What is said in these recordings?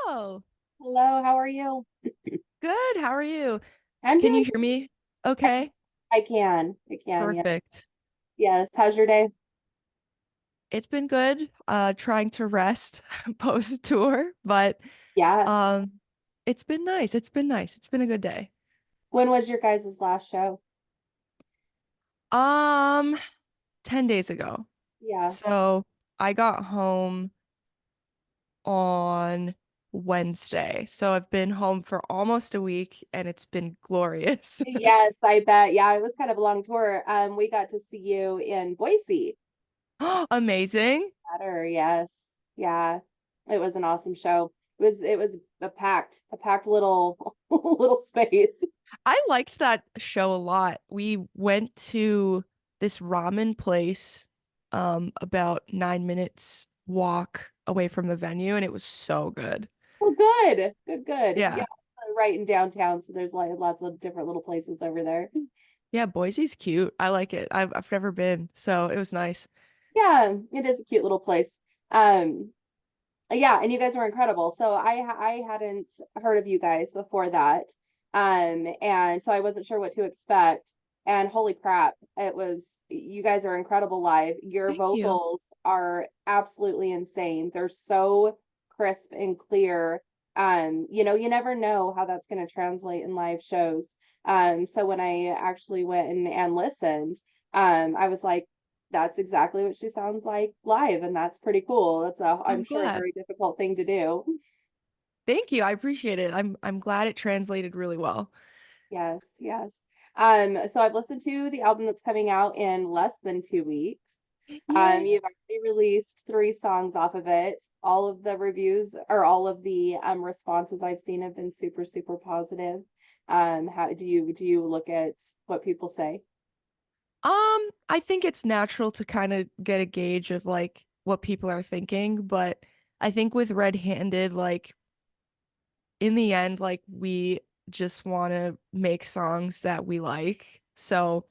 Hello. Hello, how are you? Good. How are you? I'm Can doing you hear me? I, Okay. I can. I can, yeah. Perfect. Yes. How's your day? It's been good. Trying to rest post tour, but Yeah. um it's been nice. It's been nice. It's been a good day. When was your guys' last show? Um 10 days ago. Yeah. So I got home on Wednesday. So I've been home for almost a week and it's been glorious. Yes, I bet. Yeah, it was kind of a long tour. We got to see you in Boise. Amazing. Better, yes. Yeah. It was an awesome show. It was a packed little little space. I liked that show a lot. We went to this ramen place, about 9 minutes walk away from the venue, and it was so good. Well, good. Good, good. Yeah, Yeah. right in downtown, so there's like lots of different little places over there. Yeah, Boise's cute. I like it. I've never been, so it was nice. Yeah, it is a cute little place. Um, yeah, and you guys were incredible. So I hadn't heard of you guys before that. And so I wasn't sure what to expect. And holy crap, it was you guys are incredible live. Your Thank you. vocals are absolutely insane. They're so crisp and clear. You never know how that's going to translate in live shows. So when I actually went and listened, I was like, that's exactly what she sounds like live, and that's pretty cool. That's I'm I'm sure, a glad. very difficult thing to do. Thank you. I appreciate it. I'm glad it translated really well. Yes, yes. So I've listened to the album that's coming out in less than 2 weeks. Yay. You've already released 3 songs off of it. All of the reviews or all of the responses I've seen have been super, super positive. How do you look at what people say? I think it's natural to kind of get a gauge of like what people are thinking, but I think with Red Handed, like in the end, like we just want to make songs that we like. So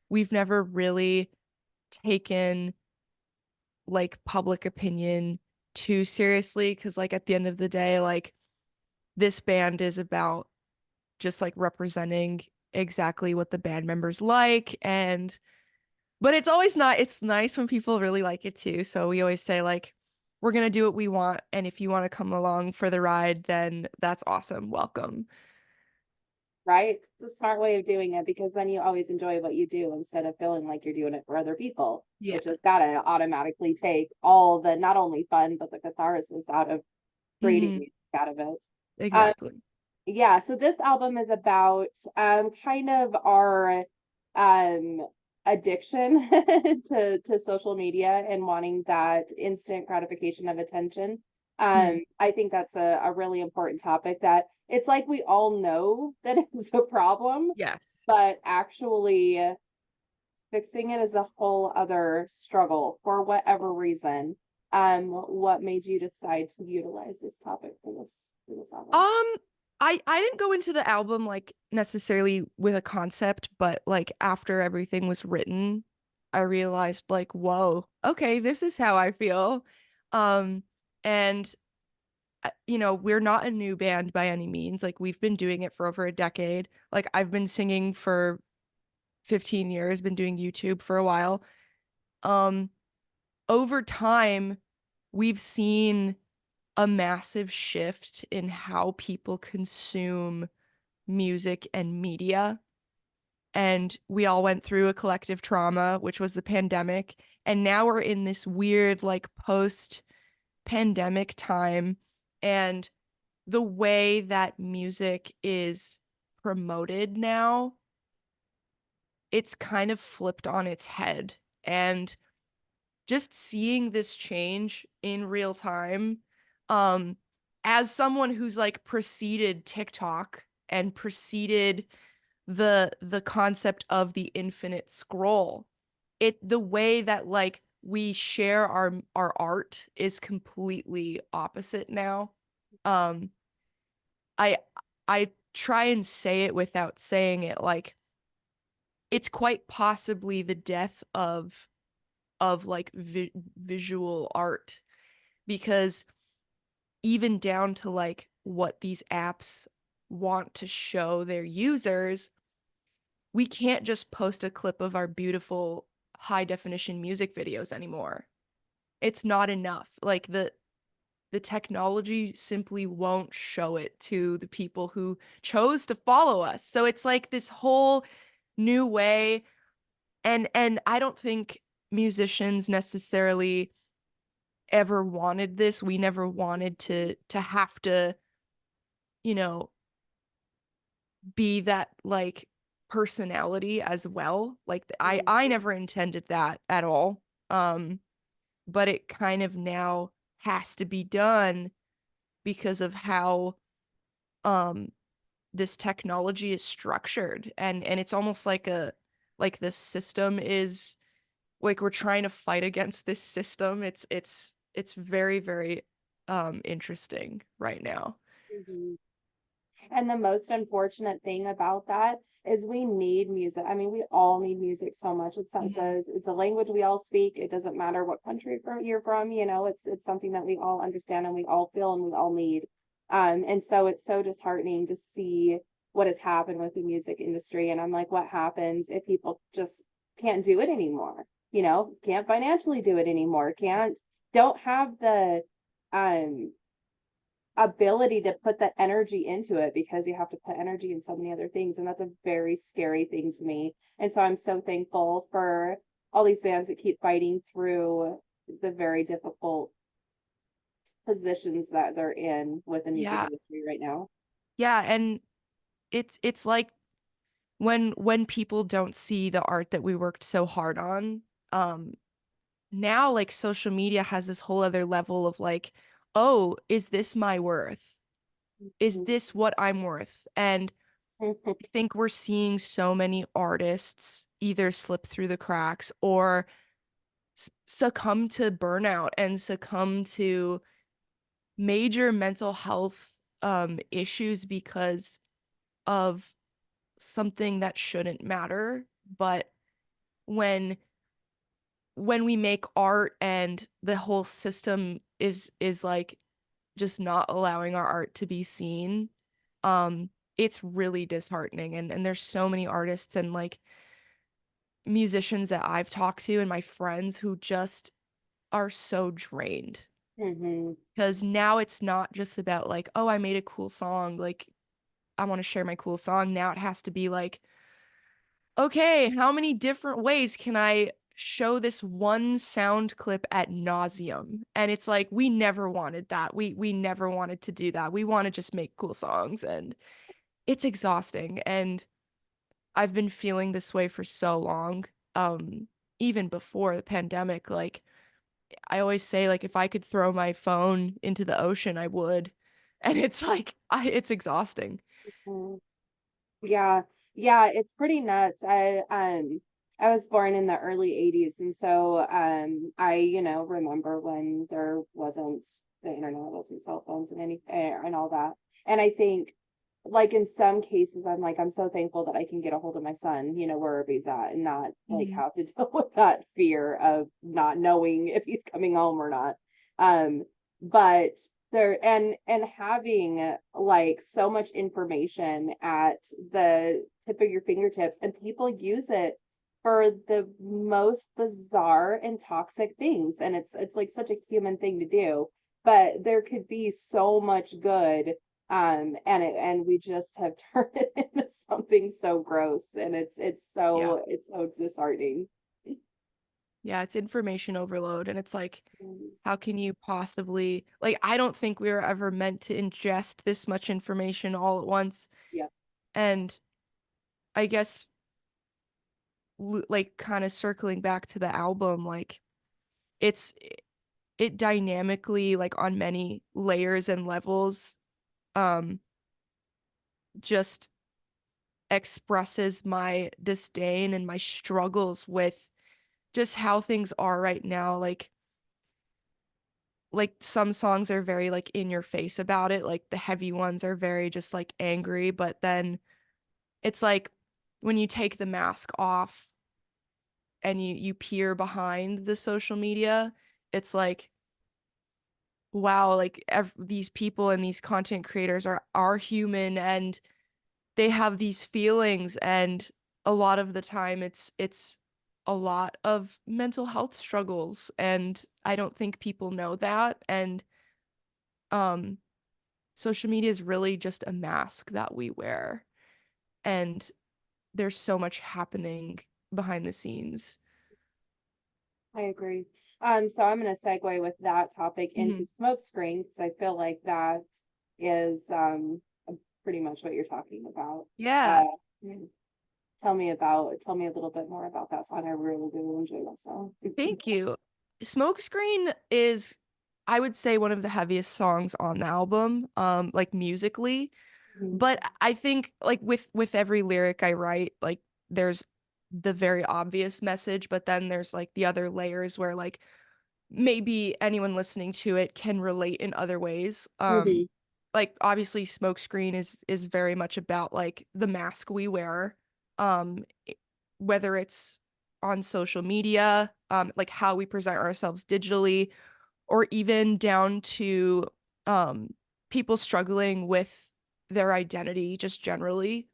we've never really taken like public opinion too seriously because like at the end of the day, like this band is about just like representing exactly what the band members like and but it's always not it's nice when people really like it too. So we always say like we're gonna do what we want and if you want to come along for the ride, then that's awesome. Welcome. Right? It's a smart way of doing it because then you always enjoy what you do instead of feeling like you're doing it for other people, Yeah, which has got to automatically take all the not only fun but the catharsis out of creating hmm music out of it. Um, exactly. yeah, so this album is about kind of our um addiction to social media and wanting that instant gratification of attention. Hmm. I think that's a really important topic that it's like we all know that it's a problem, Yes. but actually fixing it is a whole other struggle for whatever reason. What made you decide to utilize this topic for this album? Um, I didn't go into the album like necessarily with a concept, but like after everything was written, I realized like, whoa, okay, this is how I feel. Um, and we're not a new band by any means. Like we've been doing it for over a decade. Like I've been singing for 15 years, been doing YouTube for a while. Um, Over time, we've seen a massive shift in how people consume music and media. And we all went through a collective trauma, which was the pandemic. And now we're in this weird, like, post-pandemic time. And the way that music is promoted now, it's kind of flipped on its head. And just seeing this change in real time, um, as someone who's like preceded TikTok and preceded the concept of the infinite scroll, the way that like we share our art is completely opposite now. Um, I I try and say it without saying it, like it's quite possibly the death of like visual art because even down to like what these apps want to show their users, we can't just post a clip of our beautiful high definition music videos anymore. It's not enough. Like the technology simply won't show it to the people who chose to follow us. So it's like this whole new way, and I don't think musicians necessarily ever wanted this. We never wanted to have to, you know, be that like personality as well. Like I Mhm. never intended that at all. But it kind of now has to be done because of how um this technology is structured, and it's almost like a like this system is like we're trying to fight against this system. It's very, very interesting right now. Mhm. And the most unfortunate thing about that is we need music. I mean, we all need music so much. Mhm. It's a language we all speak. It doesn't matter what country you're from, you know, it's something that we all understand and we all feel and we all need. And so it's so disheartening to see what has happened with the music industry. And I'm like, what happens if people just can't do it anymore? You know, can't financially do it anymore, Yeah. can't don't have the um ability to put that energy into it because you have to put energy in so many other things, and that's a very scary thing to me. And so I'm so thankful for all these bands that keep fighting through the very difficult positions that they're in with the music Yeah. industry right now. Yeah, and it's like when people don't see the art that we worked so hard on, um now like social media has this whole other level of like, oh, is this my worth? Is Mhm. this what I'm worth? And I think we're seeing so many artists either slip through the cracks or succumb to burnout and succumb to major mental health issues because of something that shouldn't matter. But when when we make art and the whole system is like just not allowing our art to be seen, um it's really disheartening, and there's so many artists and like musicians that I've talked to and my friends who just are so drained Mhm. because now it's not just about like, oh, I made a cool song, like I want to share my cool song. Now it has to be like, okay, how many different ways can I show this one sound clip at nauseum? And it's like we never wanted that. We never wanted to do that. We want to just make cool songs, and it's exhausting. And I've been feeling this way for so long. Even before the pandemic, like I always say, like if I could throw my phone into the ocean, I would. And it's like it's exhausting. Mhm. Yeah. Yeah, it's pretty nuts. I was born in the early 80s, and so I, you know, remember when there wasn't the internet, wasn't cell phones and and all that. And I think like in some cases I'm like I'm so thankful that I can get a hold of my son, you know, wherever he's at and not like Mhm. have to deal with that fear of not knowing if he's coming home or not. Um but there and having like so much information at the tip of your fingertips, and people use it for the most bizarre and toxic things, and it's like such a human thing to do, but there could be so much good, and we just have turned it into something so gross, and Yeah. it's so disheartening. Yeah, it's information overload, and it's like Mm. how can you possibly like I don't think we were ever meant to ingest this much information all at once. Yeah. And I guess like kind of circling back to the album, like it's it dynamically like on many layers and levels um just expresses my disdain and my struggles with just how things are right now. Like some songs are very like in your face about it, like the heavy ones are very just like angry, but then it's like when you take the mask off and you peer behind the social media, it's like wow, like these people and these content creators are human and they have these feelings, and a lot of the time it's a lot of mental health struggles, and I don't think people know that. And um social media is really just a mask that we wear, and there's so much happening behind the scenes. I agree. So I'm going to segue with that topic into Mhm. smokescreen because I feel like that is pretty much what you're talking about. Yeah, Uh, mm, tell me a little bit more about that song. I really, really enjoy that song. thank you. Smokescreen is, I would say, one of the heaviest songs on the album, like musically. Mhm. But I think like with every lyric I write, like there's the very obvious message, but then there's like the other layers where like maybe anyone listening to it can relate in other ways. Mhm. Like obviously Smokescreen is very much about like the mask we wear, i- whether it's on social media, like how we present ourselves digitally, or even down to um people struggling with their identity just generally.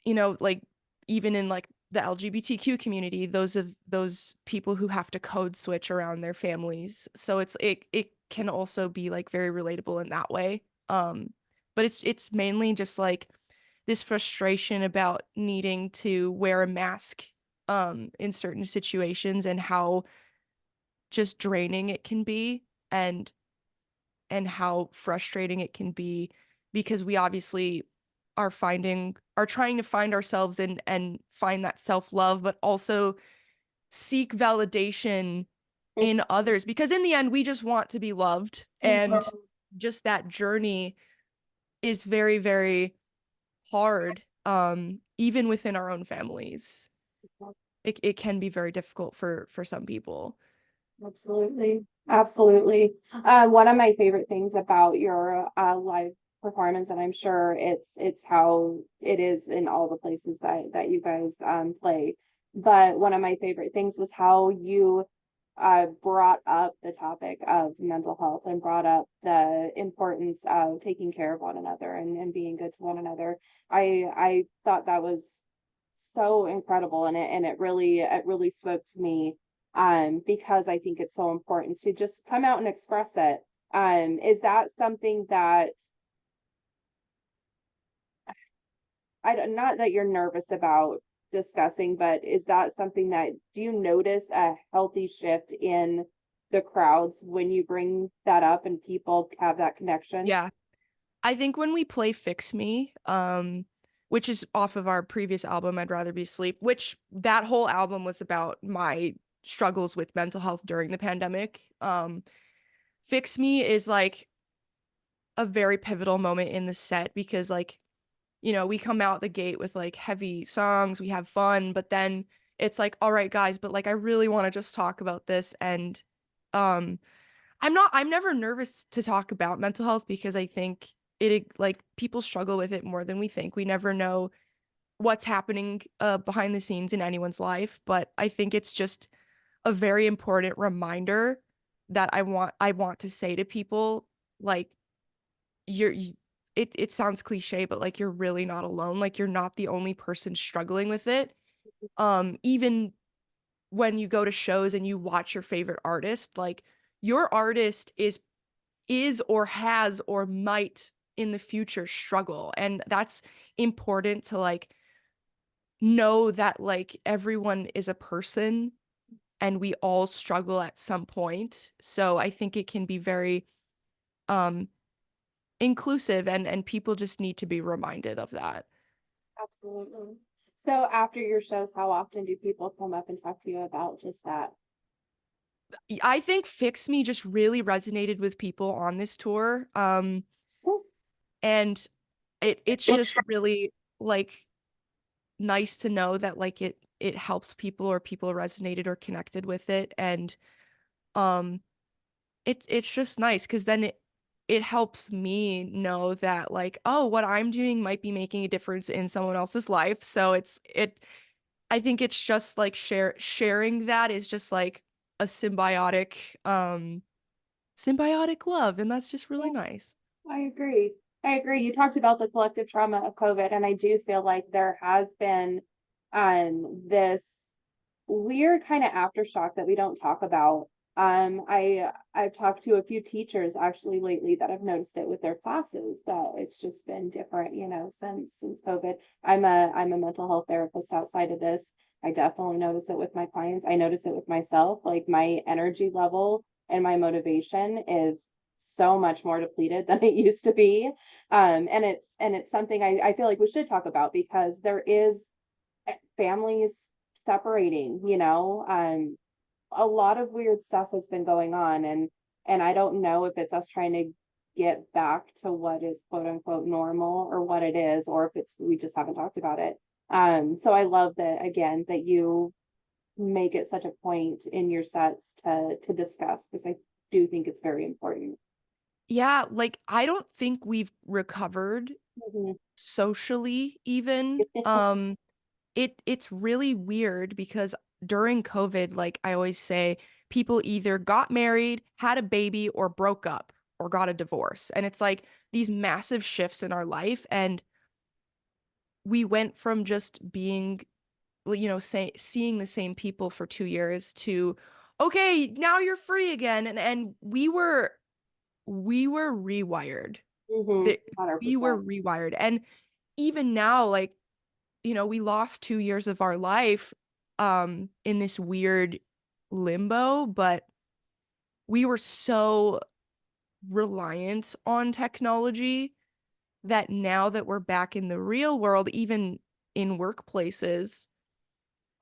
Like even in like the LGBTQ community, those people who have to code switch around their families. So it can also be like very relatable in that way. But it's mainly just like this frustration about needing to wear a mask in certain situations, and how just draining it can be, and how frustrating it can be, because we obviously are trying to find ourselves and find that self-love, but also seek validation in others, because in the end we just want to be loved, and just that journey is very, very hard, even within our own families. It can be very difficult for some people. Absolutely. Absolutely. One of my favorite things about your live performance, and I'm sure it's how it is in all the places that you guys play. But one of my favorite things was how you brought up the topic of mental health and brought up the importance of taking care of one another and being good to one another. I thought that was so incredible, and it really spoke to me because I think it's so important to just come out and express it. Is that something that I don't, not that you're nervous about discussing, but is that something that do you notice a healthy shift in the crowds when you bring that up and people have that connection? Yeah. I think when we play Fix Me, which is off of our previous album, I'd Rather Be Asleep, which that whole album was about my struggles with mental health during the pandemic. Fix Me is like a very pivotal moment in the set, because like, we come out the gate with like heavy songs, we have fun, but then it's like, all right, guys, but like I really want to just talk about this. And um I'm never nervous to talk about mental health, because I think like people struggle with it more than we think. We never know what's happening behind the scenes in anyone's life, but I think it's just a very important reminder that I want to say to people, like you're you, it sounds cliche, but like you're really not alone. Like you're not the only person struggling with it. Even when you go to shows and you watch your favorite artist, like your artist is or has or might in the future struggle, and that's important to like know that like everyone is a person, and we all struggle at some point. So I think it can be very um inclusive, and people just need to be reminded of that. Absolutely. So after your shows, how often do people come up and talk to you about just that? I think Fix Me just really resonated with people on this tour. And it's just really like nice to know that like it helped people, or people resonated or connected with it. And um it's just nice, because then it helps me know that like, oh, what I'm doing might be making a difference in someone else's life. So I think it's just like sharing that is just like a symbiotic symbiotic love, and that's just Yeah, really nice. I agree. I agree. You talked about the collective trauma of COVID, and I do feel like there has been this weird kind of aftershock that we don't talk about. I've talked to a few teachers actually lately that have noticed it with their classes that it's just been different, since COVID. I'm a mental health therapist outside of this. I definitely notice it with my clients. I notice it with myself. Like my energy level and my motivation is so much more depleted than it used to be. And it's something I feel like we should talk about because there is families separating, a lot of weird stuff has been going on and I don't know if it's us trying to get back to what is quote unquote normal or what it is, or if it's we just haven't talked about it. So I love that again that you make it such a point in your sets to discuss because I do think it's very important. Yeah, like I don't think we've recovered Mhm. socially even. It's really weird because during COVID, like I always say, people either got married, had a baby, or broke up or got a divorce. And it's like these massive shifts in our life. And we went from just being, seeing the same people for 2 years to, okay, now you're free again. And we were rewired. Mhm. The, we were 100%. rewired. And even now, like, we lost 2 years of our life in this weird limbo, but we were so reliant on technology that now that we're back in the real world, even in workplaces,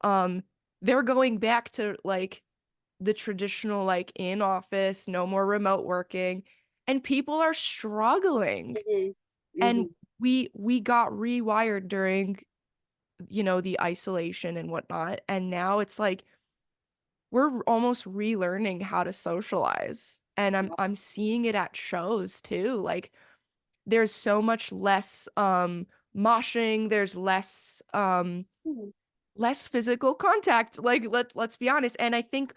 um, they're going back to like the traditional like in office, no more remote working, and people are struggling. Mhm. And Mhm. we got rewired during the isolation and whatnot. And now it's like we're almost relearning how to socialize. And I'm seeing it at shows too. Like there's so much less moshing, there's Mhm. less physical contact. Like let's be honest. And I think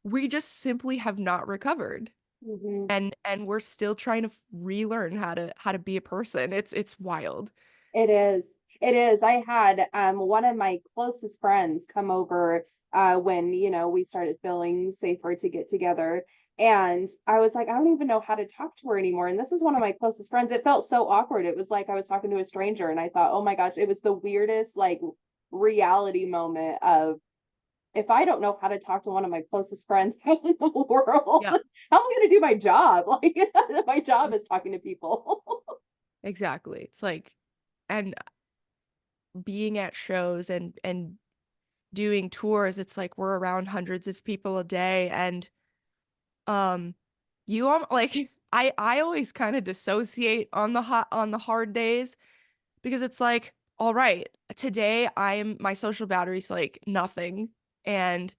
we just simply have not recovered. Mhm. And we're still trying to relearn how to be a person. It's wild. It is. It is. I had one of my closest friends come over when, we started feeling safer to get together. And I was like, I don't even know how to talk to her anymore. And this is one of my closest friends. It felt so awkward. It was like I was talking to a stranger and I thought, oh my gosh, it was the weirdest like reality moment of if I don't know how to talk to one of my closest friends, how in the world, Yeah. how am I going to do my job? Like my job is talking to people. Exactly. It's like and being at shows and doing tours, it's like we're around hundreds of people a day and um like I always kind of dissociate on the hard days because it's like all right, today my social battery's like nothing and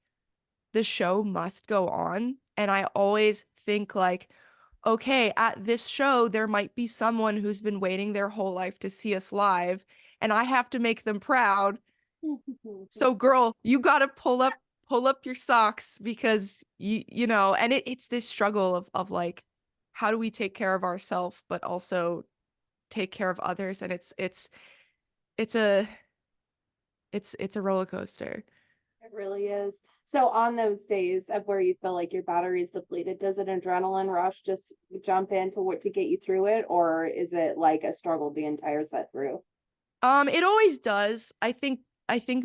the show must go on and I always think like okay, at this show there might be someone who's been waiting their whole life to see us live and I have to make them proud. So girl, you gotta pull up your socks because and it's this struggle of like how do we take care of ourselves but also take care of others and it's a it's a roller coaster. It really is. So on those days of where you feel like your battery is depleted, does an adrenaline rush just jump into what to get you through it, or is it like a struggle the entire set through? It always does. I think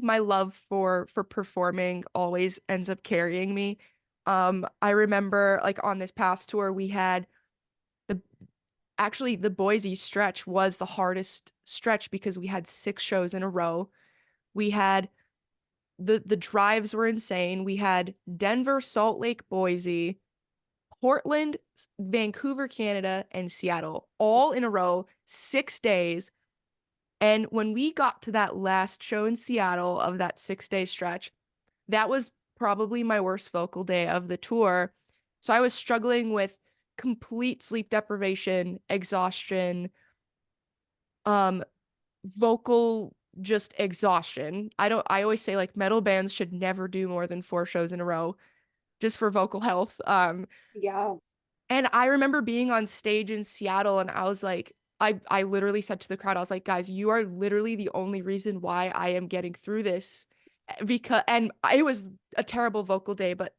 my love for performing always ends up carrying me. I remember like on this past tour we had the actually the Boise stretch was the hardest stretch because we had 6 shows in a row. We had the drives were insane. We had Denver, Salt Lake, Boise, Portland, Vancouver, Canada, and Seattle all in a row, 6 days. And when we got to that last show in Seattle of that 6 day stretch, that was probably my worst vocal day of the tour. So I was struggling with complete sleep deprivation, exhaustion, um, vocal just exhaustion. I always say like metal bands should never do more than 4 shows in a row just for vocal health. Yeah. And I remember being on stage in Seattle and I was like, I literally said to the crowd, I was like, guys, you are literally the only reason why I am getting through this. Because and it was a terrible vocal day, but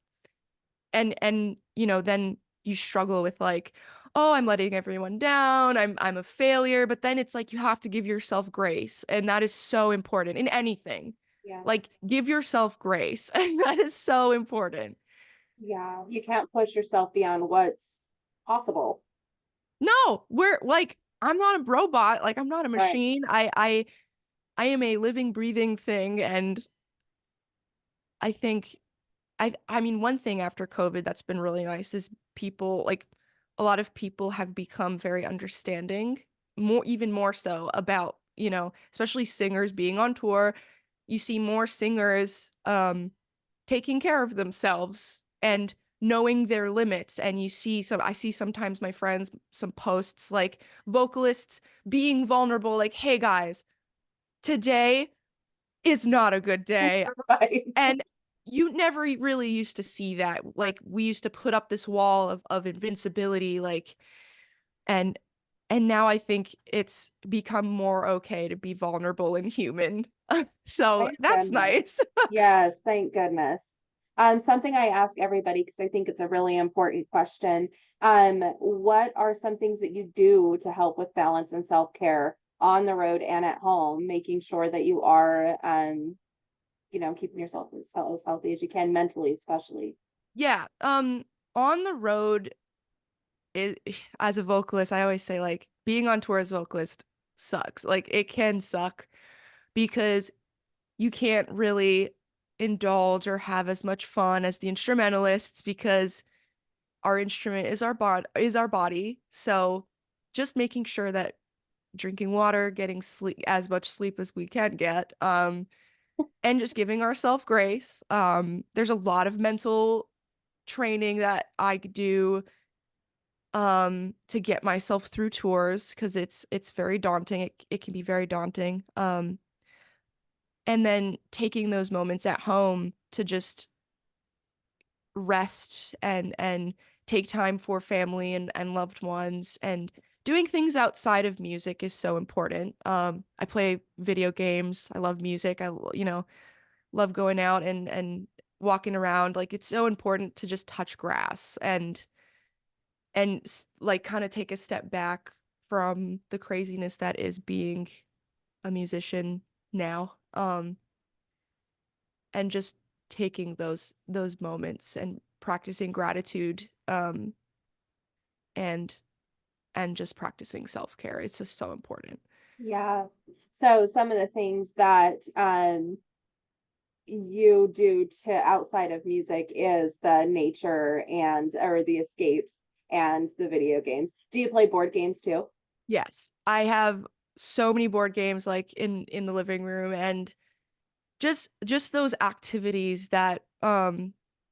and you know, then you struggle with like, oh, I'm letting everyone down. I'm a failure, but then it's like you have to give yourself grace, and that is so important in anything. Yeah. Like give yourself grace. And that is so important. Yeah. You can't push yourself beyond what's possible. No, we're like I'm not a robot, like I'm not a Right. machine. I am a living, breathing thing, and I think I mean one thing after COVID that's been really nice is people like a lot of people have become very understanding, more even more so about, you know, especially singers being on tour. You see more singers taking care of themselves and knowing their limits, and you see some I see sometimes my friends some posts like vocalists being vulnerable like, "Hey guys, today is not a good day." Right. And you never really used to see that. Like we used to put up this wall of invincibility, like and and now I think it's become more okay to be vulnerable and human. So Thank that's goodness. nice. Yes, thank goodness. Something I ask everybody because I think it's a really important question. What are some things that you do to help with balance and self-care on the road and at home, making sure that you are, keeping yourself as healthy as you can mentally, especially. Yeah. On the road it, as a vocalist, I always say like being on tour as a vocalist sucks. Like it can suck because you can't really indulge or have as much fun as the instrumentalists because our instrument is our body. So just making sure that drinking water, getting sleep as much sleep as we can get, and just giving ourselves grace. There's a lot of mental training that I do to get myself through tours because it's very daunting. It can be very daunting. And then taking those moments at home to just rest and take time for family and loved ones and doing things outside of music is so important. I play video games. I love music. You know, love going out and walking around. Like it's so important to just touch grass and like kind of take a step back from the craziness that is being a musician now. And just taking those moments and practicing gratitude and and just practicing self-care. It's just so important. Yeah. So some of the things that you do to outside of music is the nature and or the escapes and the video games. Do you play board games too? Yes, I have so many board games like in the living room and just those activities that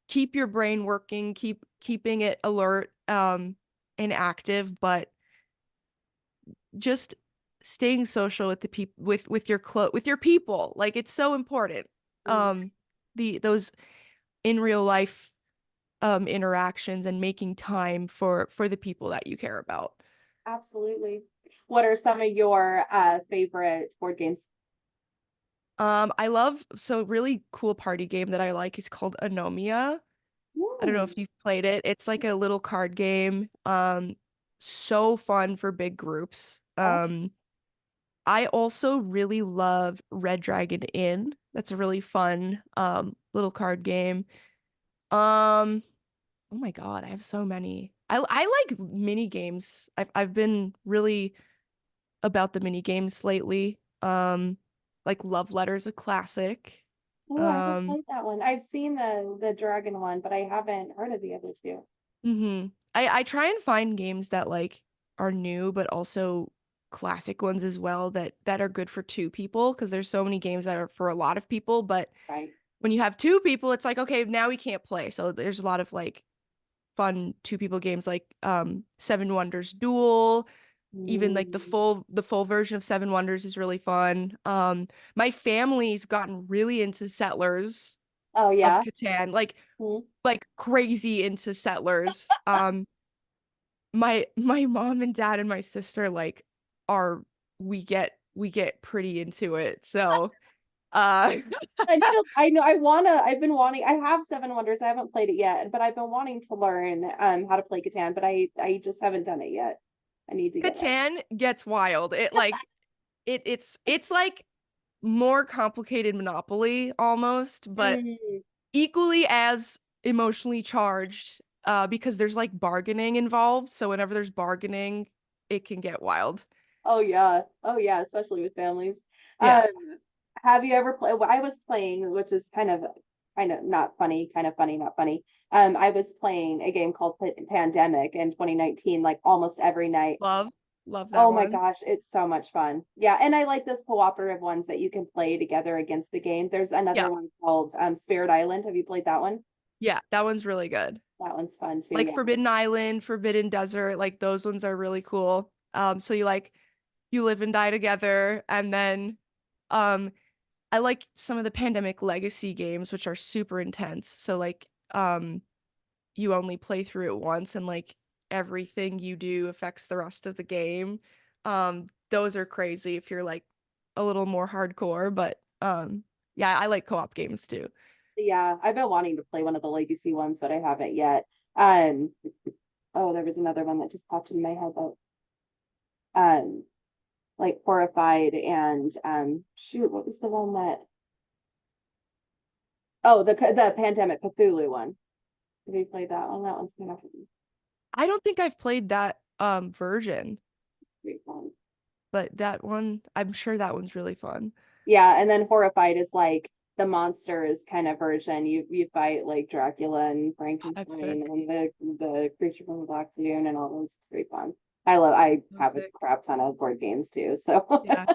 keep your brain working, keeping it alert and active, but just staying social with the people with your with your people. Like it's so important. Mm, The those in real life interactions and making time for the people that you care about. absolutely. What are some of your favorite board games? I love so really cool party game that I like is called Anomia. I don't know Ooh, if you've played it. It's like a little card game. So fun for big groups. oh, I also really love Red Dragon Inn. That's a really fun little card game. Um, oh my God, I have so many. I like mini games. I've been really about the mini games lately. Like Love Letter's a classic. ooh, I haven't Um, played that one. I've seen the dragon one, but I haven't heard of the other two. I try and find games that like are new but also classic ones as well that are good for two people because there's so many games that are for a lot of people, but Right. when you have two people, it's like okay, now we can't play. So there's a lot of like fun two people games like Seven Wonders Duel, even like Mm. the full version of Seven Wonders is really fun. My family's gotten really into Settlers Oh of yeah. Catan, Mm. like crazy into Settlers. my mom and dad and my sister like are we get pretty into it. So uh I need to, I know I wanna, I've been wanting, I have Seven Wonders. I haven't played it yet, but I've been wanting to learn how to play Catan, but I just haven't done it yet. I need to get it. Catan gets wild. It's like more complicated Monopoly almost, but Mm. equally as emotionally charged because there's like bargaining involved. So whenever there's bargaining, it can get wild. Oh yeah. Oh yeah, especially with families. Yeah. Um, have you ever played? Well, I was playing, which is kind of not funny, kind of funny, not funny. I was playing a game called Pandemic in 2019, like almost every night. Love. Love that Oh my one. gosh, it's so much fun. Yeah, and I like those cooperative ones that you can play together against the game. There's Yeah. another one called Spirit Island. Have you played that one? Yeah, that one's really good. That one's fun too. Like Yeah. Forbidden Island, Forbidden Desert, like those ones are really cool. So you live and die together, and then um I like some of the Pandemic Legacy games, which are super intense. So you only play through it once, and like everything you do affects the rest of the game. Those are crazy if you're like a little more hardcore, but yeah, I like co-op games too. Yeah, I've been wanting to play one of the legacy ones, but I haven't yet. Um, oh, there was another one that just popped in my head that um like horrified and shoot, what was the one that oh the pandemic Cthulhu one. Have you played that one? That one's kind of I don't think I've played that version, great fun. but that one, I'm sure that one's really fun. Yeah, and then horrified is like the monsters kind of version. You fight like Dracula and Oh, that's Frankenstein sick. and the creature from the Black Lagoon and all those. It's great fun. I That's have a sick. crap ton of board games too. So Yeah.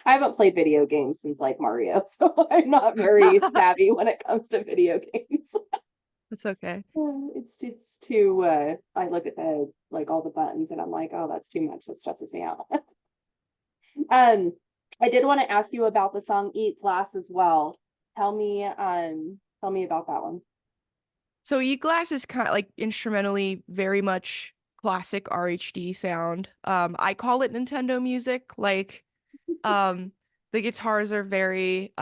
I haven't played video games since like Mario, so I'm not very savvy when it comes to video games. That's okay. It's too I look at the like all the buttons and I'm like, oh, that's too much. That stresses me out. Um, I did want to ask you about the song Eat Glass as well. Tell me about that one. So E-Glass is kind of like instrumentally very much classic RHD sound. I call it Nintendo music. Um, the guitars are very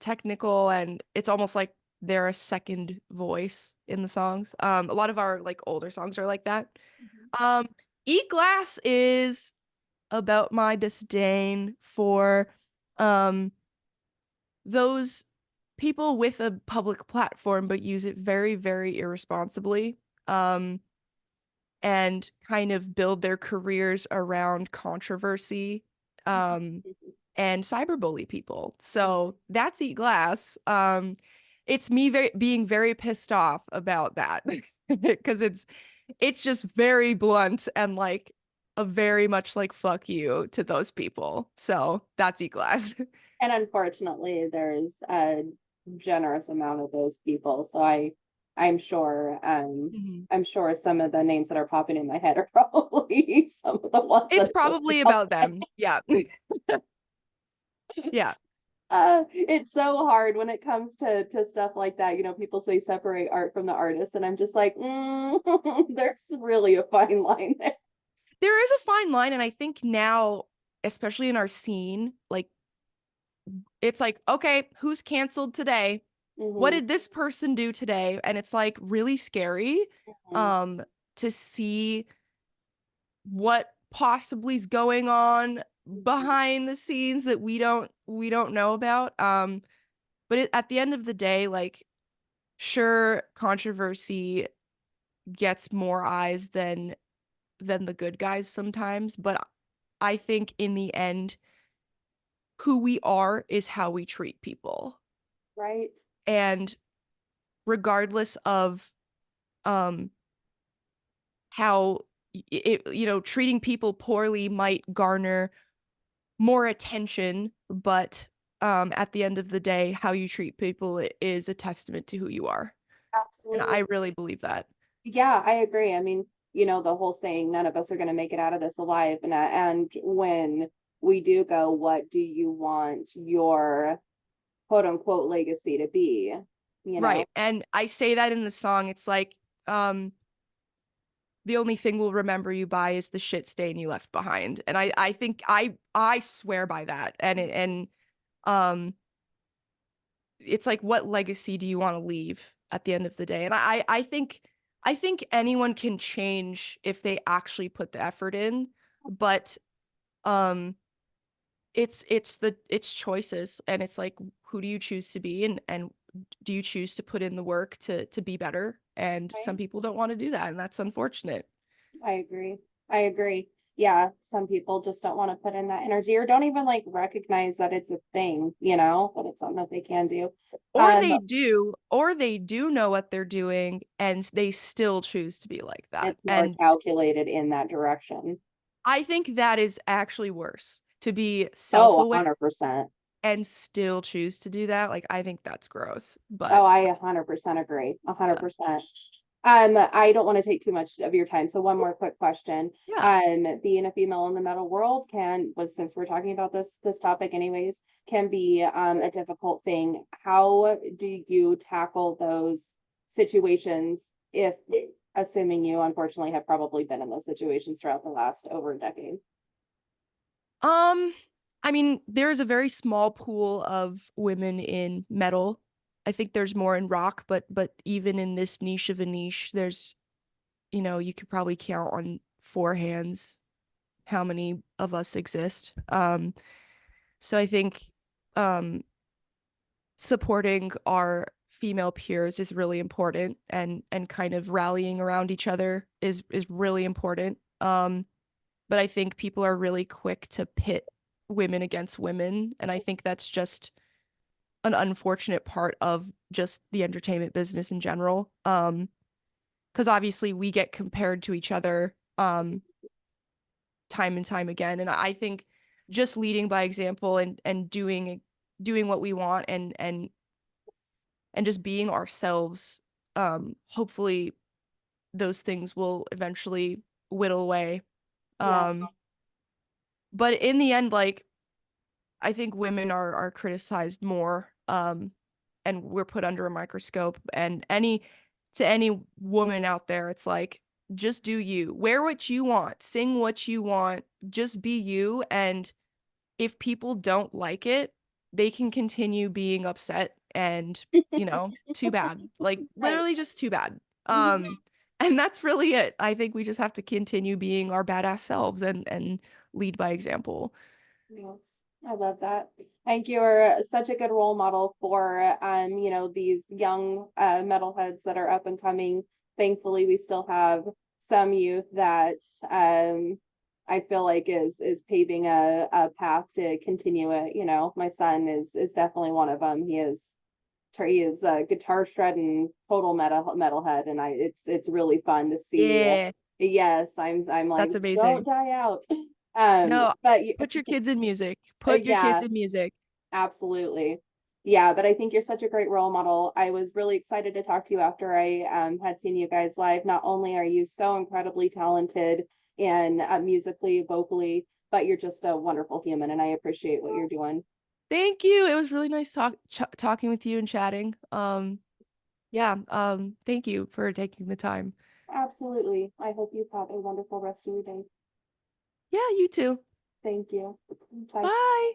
technical, and it's almost like they're a second voice in the songs. A lot of our like older songs are like that. Um, E-Glass is about my disdain for um those people with a public platform but use it very, very irresponsibly, um, and kind of build their careers around controversy, and cyberbully people. So that's Eat Glass. It's me being very pissed off about that because it's just very blunt and like a very much like fuck you to those people. So that's Eat Glass. And unfortunately, there's a generous amount of those people. So I'm sure Mhm. I'm sure some of the names that are popping in my head are probably some of the ones It's that I don't probably know. about them. Yeah. Yeah. It's so hard when it comes to stuff like that. You know, people say separate art from the artist, and I'm just like, there's really a fine line there. There is a fine line, and I think now, especially in our scene, like it's like, okay, who's canceled today? What Hmm. did this person do today? And it's like really scary Hmm. um to see what possibly is going on behind the scenes that we don't know about. But at the end of the day, like sure, controversy gets more eyes than the good guys sometimes, but I think in the end, who we are is how we treat people. Right? And regardless of um how treating people poorly might garner more attention, but at the end of the day, how you treat people is a testament to who you are. And Absolutely. I really believe that. Yeah, I agree. I mean, the whole saying, none of us are going to make it out of this alive. And when we do go, what do you want your quote unquote legacy to be? You know? Right. And I say that in the song. It's like, um, the only thing we'll remember you by is the shit stain you left behind. And I think I swear by that. Um it's like, what legacy do you want to leave at the end of the day? And I think anyone can change if they actually put the effort in, but um it's choices, and it's like, who do you choose to be, and do you choose to put in the work to be better? And some Right? people don't want to do that, and that's unfortunate. I agree. I agree. Yeah, some people just don't want to put in that energy or don't even like recognize that it's a thing, that it's something that they can do. Um, Or they do know what they're doing and they still choose to be like that. it's more And calculated in that direction. I think that is actually worse, to be Oh, self-aware 100%. and still choose to do that. Like, I think that's gross. Oh, But I 100% agree. yeah. 100%. I don't want to take too much of your time. So one more quick question. Yeah. Being a female in the metal world since we're talking about this topic anyways, can be a difficult thing. How do you tackle those situations if assuming you unfortunately have probably been in those situations throughout the last over a decade? Um, I mean, there's a very small pool of women in metal. I think there's more in rock, but even in this niche of a niche, there's, you could probably count on four hands how many of us exist. So I think um supporting our female peers is really important, and kind of rallying around each other is really important. But I think people are really quick to pit women against women, and I think that's just an unfortunate part of just the entertainment business in general. Because obviously we get compared to each other time and time again, and I think just leading by example, and doing what we want, and just being ourselves, hopefully those things will eventually whittle away. Yeah, Um, but in the end, like, I think women are criticized more, and we're put under a microscope. And any woman out there, it's like, just do you. Wear what you want, sing what you want, just be you. And if people don't like it, they can continue being upset, and, too bad. Like, right. literally just too bad. Mhm. And that's really it. I think we just have to continue being our badass selves, and lead by example. Yes, I love that. I think you're such a good role model for these young metalheads that are up and coming. Thankfully, we still have some youth that I feel like is paving a path to continue it. My son is definitely one of them. He is a guitar shredding total metalhead, and it's really fun to see. Yeah, Yes, I'm like, that's don't amazing. die out. No, But put your kids in music. Put your kids yeah, in music. absolutely. Yeah, but I think you're such a great role model. I was really excited to talk to you after I had seen you guys live. Not only are you so incredibly talented and musically, vocally, but you're just a wonderful human, and I appreciate what you're doing. Thank you. It was really nice talking with you and chatting. Yeah, thank you for taking the time. Absolutely. I hope you have a wonderful rest of your day. Yeah, you too. Thank you. Bye. Bye.